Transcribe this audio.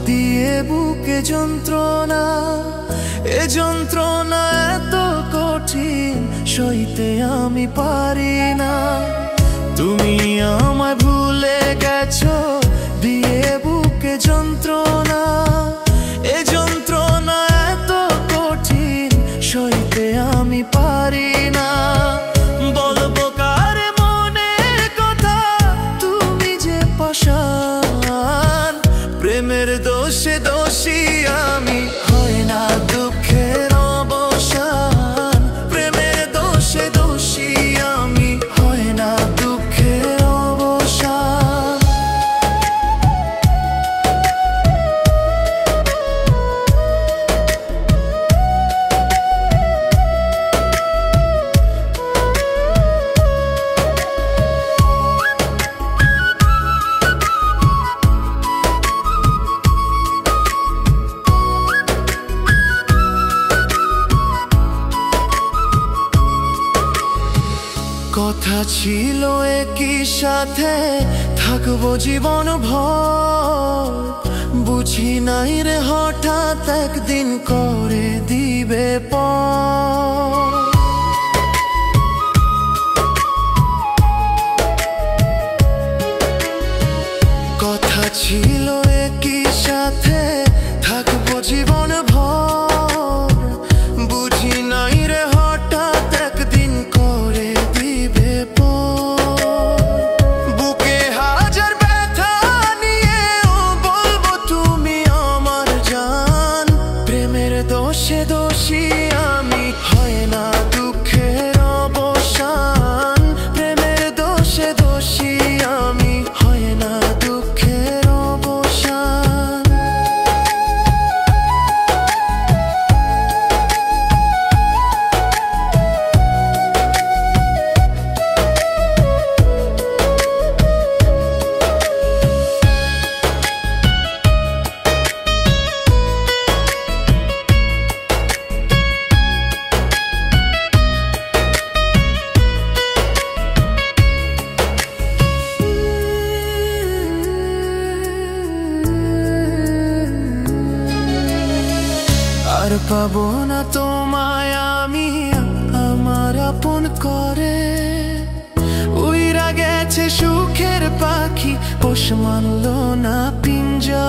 দিয়ে বুকে যন্ত্রণা, এ যন্ত্রণা এত কঠিন সইতে আমি পারি না। তুমি আমায় ভুলে গেছো দিয়ে বুকে যন্ত্রণা, এ যন্ত্রণা এত কঠিন সইতে আমি পারি না। বলবো কার মনে কথা, তুমি যে পাষাণ, প্রেমের দোষে দোষী আমি, হয় না দুঃখের অবসান। প্রেমের দোষে দোষী আমি, হয় না দুঃখের অবসান। কথা ছিল একই সাথে থাকবো জীবন ভর, বুঝি নাই রে হঠাৎ একদিন করে দিবে পর। কথা ছিল একই সাথে থাকবো জীবন ভর, বুঝি নাই রে হঠাৎ একদিন করে দিবে পর। বুকে হাজার ব্যথা নিয়েও বলবো তুমি আমার জান, প্রেমের দোষে দোষী আমি, হয় না দুঃখের অবসান। প্রেমের দোষে দোষী আমি, হয় না দুঃখের অবসান। আর পাবো না তোমায় আমি আমার আপন করে, উইরা গেছে সুখের পাখি, পোষ মানলো না পিঞ্জা।